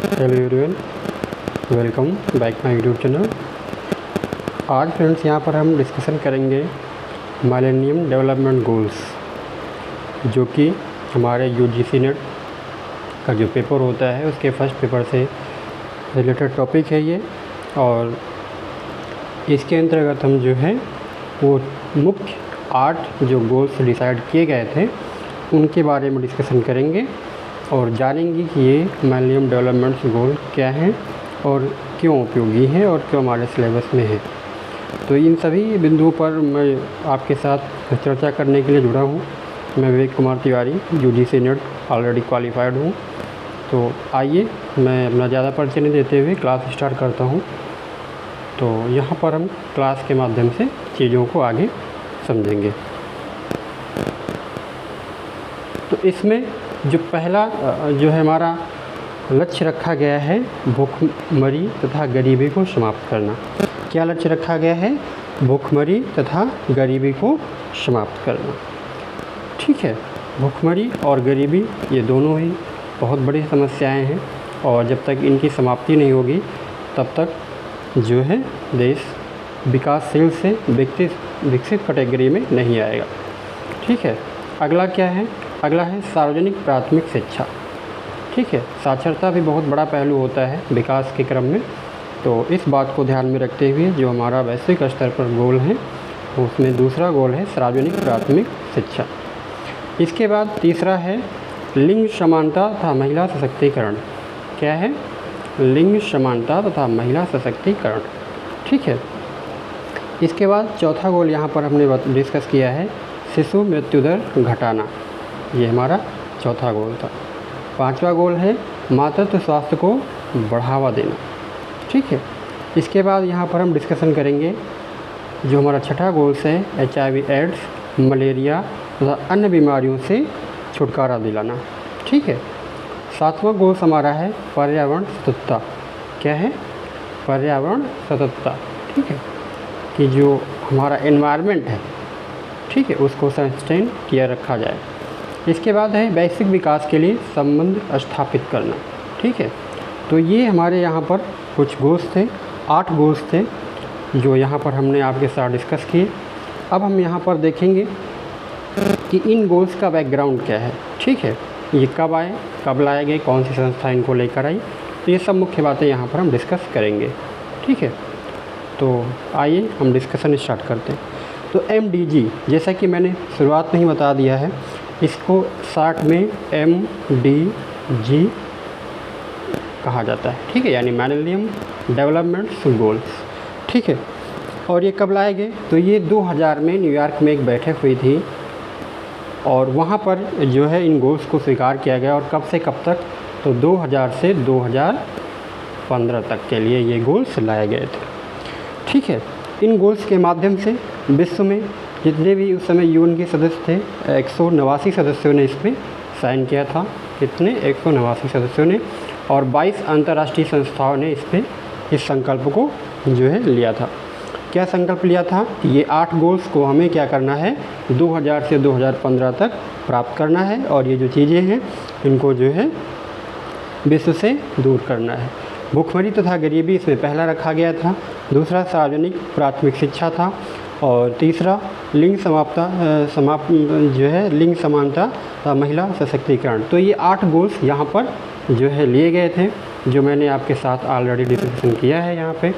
Hello everyone, welcome back my YouTube channel. आज friends यहाँ पर हम डिस्कशन करेंगे मिलेनियम डेवलपमेंट गोल्स, जो कि हमारे यूजीसी नेट का जो पेपर होता है उसके फर्स्ट पेपर से रिलेटेड टॉपिक है ये। और इसके अंतर्गत हम जो है वो मुख्य 8 जो गोल्स डिसाइड किए गए थे उनके बारे में डिस्कशन करेंगे और जानेंगे कि ये मिलेनियम डेवलपमेंट गोल क्या हैं और क्यों उपयोगी हैं और क्यों हमारे सिलेबस में है। तो इन सभी बिंदुओं पर मैं आपके साथ चर्चा करने के लिए जुड़ा हूँ। मैं Vivek Kumar Tiwari, UGC NET already qualified हूँ। तो आइए मैं अपना ज़्यादा परिचय नहीं देते हुए क्लास स्टार्ट करता हूँ। तो यहाँ पर हम क्लास के माध्यम से चीज़ों को आगे समझेंगे। तो इसमें जो पहला जो है हमारा लक्ष्य रखा गया है भूखमरी तथा गरीबी को समाप्त करना। क्या लक्ष्य रखा गया है? भूखमरी तथा गरीबी को समाप्त करना। ठीक है, भूखमरी और गरीबी ये दोनों ही बहुत बड़ी समस्याएं हैं और जब तक इनकी समाप्ति नहीं होगी तब तक जो है देश विकासशील से विकसित कैटेगरी में नहीं आएगा। ठीक है, अगला क्या है? अगला है सार्वजनिक प्राथमिक शिक्षा। ठीक है, साक्षरता भी बहुत बड़ा पहलू होता है विकास के क्रम में। तो इस बात को ध्यान में रखते हुए जो हमारा वैश्विक स्तर पर गोल है उसमें दूसरा गोल है सार्वजनिक प्राथमिक शिक्षा। इसके बाद तीसरा है लिंग समानता तथा महिला सशक्तिकरण। क्या है? लिंग समानता तथा महिला सशक्तिकरण। ठीक है, इसके बाद चौथा गोल यहाँ पर हमने डिस्कस किया है शिशु मृत्यु दर घटाना। ये हमारा चौथा गोल था। पांचवा गोल है मातृत्व स्वास्थ्य को बढ़ावा देना। ठीक है, इसके बाद यहाँ पर हम डिस्कशन करेंगे जो हमारा छठा गोल्स है HIV एड्स, मलेरिया तथा अन्य बीमारियों से छुटकारा दिलाना। ठीक है, सातवां गोल्स हमारा है पर्यावरण सततता। क्या है? पर्यावरण सततता। ठीक है, कि जो हमारा एनवायरनमेंट है, ठीक है, उसको सस्टेन किया रखा जाए। इसके बाद है वैश्विक विकास के लिए संबंध स्थापित करना। ठीक है, तो ये हमारे यहाँ पर कुछ गोल्स थे, 8 गोल्स थे जो यहाँ पर हमने आपके साथ डिस्कस किए। अब हम यहाँ पर देखेंगे कि इन गोल्स का बैकग्राउंड क्या है। ठीक है, ये कब आए, कब लाए गए, कौन सी संस्था इनको लेकर आई, तो ये सब मुख्य बातें यहाँ पर हम डिस्कस करेंगे। ठीक है, तो आइए हम डिस्कशन स्टार्ट करते हैं। तो MDG, जैसा कि मैंने शुरुआत में ही बता दिया है, इसको शॉर्ट में MDG कहा जाता है। ठीक है, यानी मिलेनियम डेवलपमेंट गोल्स। ठीक है, और ये कब लाए गए? तो ये 2000 में न्यूयॉर्क में एक बैठक हुई थी और वहाँ पर जो है इन गोल्स को स्वीकार किया गया। और कब से कब तक? तो 2000 से 2015 तक के लिए ये गोल्स लाए गए थे। ठीक है, इन गोल्स के माध्यम से विश्व में जितने भी उस समय यूएन के सदस्य थे 189 सदस्यों ने इस पर साइन किया था। कितने? 189 सदस्यों ने, और 22 अंतर्राष्ट्रीय संस्थाओं ने इस संकल्प को जो है लिया था। क्या संकल्प लिया था? ये 8 गोल्स को हमें क्या करना है? 2000 से 2015 तक प्राप्त करना है और ये जो चीज़ें हैं इनको जो है विश्व से दूर करना है। भूखमरी तथा गरीबी इसमें पहला रखा गया था, दूसरा सार्वजनिक प्राथमिक शिक्षा था और तीसरा लिंग समानता तथा महिला सशक्तिकरण। तो ये 8 गोल्स यहाँ पर जो है लिए गए थे, जो मैंने आपके साथ ऑलरेडी डिस्कशन किया है यहाँ पे।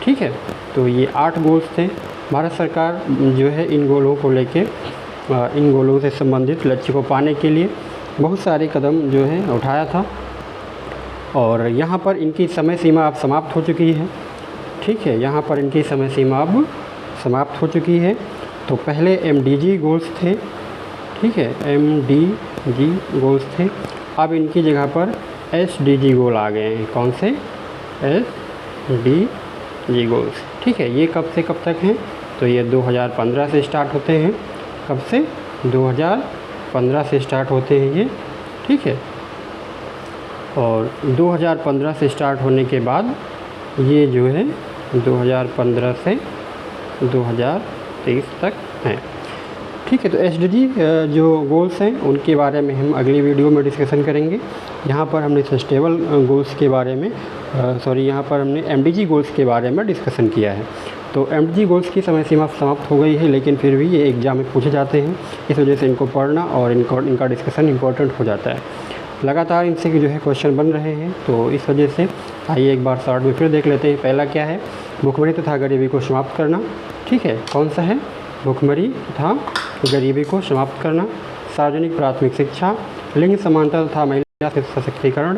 ठीक है, तो ये 8 गोल्स थे। भारत सरकार जो है इन गोलों को लेके इन गोलों से संबंधित लक्ष्य को पाने के लिए बहुत सारे कदम जो है उठाया था और यहाँ पर इनकी समय सीमा अब समाप्त हो चुकी है। ठीक है, यहाँ पर इनकी समय सीमा अब समाप्त हो चुकी है। तो पहले MDG गोल्स थे। ठीक है, MDG गोल्स थे, अब इनकी जगह पर SDG गोल आ गए हैं। कौन से? SDG goals. ठीक है, ये कब से कब तक हैं? तो ये 2015 से स्टार्ट होते हैं। कब से? 2015 से स्टार्ट होते हैं ये। ठीक है, और 2015 से स्टार्ट होने के बाद ये जो है 2015 से 2023 तक हैं। ठीक है, तो SDG जो गोल्स हैं उनके बारे में हम अगली वीडियो में डिस्कशन करेंगे। यहाँ पर हमने सस्टेनेबल गोल्स के बारे में यहाँ पर हमने MDG गोल्स के बारे में डिस्कशन किया है। तो MDG गोल्स की समय सीमा समाप्त हो गई है, लेकिन फिर भी ये एग्ज़ाम में पूछे जाते हैं, इस वजह से इनको पढ़ना और इनका डिस्कशन इम्पोर्टेंट हो जाता है। लगातार इनसे जो है क्वेश्चन बन रहे हैं, तो इस वजह से आइए एक बार शॉर्ट में फिर देख लेते हैं। पहला क्या है? भुखमरी तथा गरीबी को समाप्त करना। ठीक है, कौन सा है? भुखमरी तथा गरीबी को समाप्त करना, सार्वजनिक प्राथमिक शिक्षा, लिंग समानता तथा महिला सशक्तिकरण।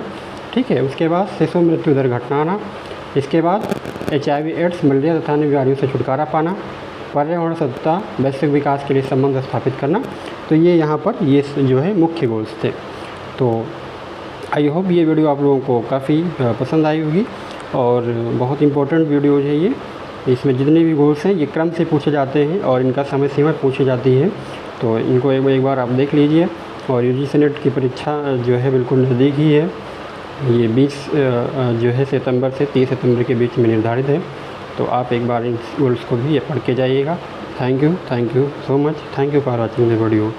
ठीक है, उसके बाद शिशु मृत्यु दर घटाना, इसके बाद HIV एड्स मलेरिया तथा अन्य बीमारियों से छुटकारा पाना, पर्यावरण तथा वैश्विक विकास के लिए संबंध स्थापित करना। तो ये यहाँ पर ये जो है मुख्य गोल्स थे। तो आई होप ये वीडियो आप लोगों को काफ़ी पसंद आई होगी और बहुत इम्पोर्टेंट वीडियो है ये। इसमें जितने भी गोल्स हैं ये क्रम से पूछे जाते हैं और इनका समय सीमा पूछी जाती है, तो इनको एक बार आप देख लीजिए। और UGC नेट की परीक्षा जो है बिल्कुल नज़दीक ही है, ये 20 जो है सितंबर से 30 सितंबर के बीच में निर्धारित है। तो आप एक बार इन गोल्स को भी पढ़ के जाइएगा। Thank you so much. Thank you for watching the video.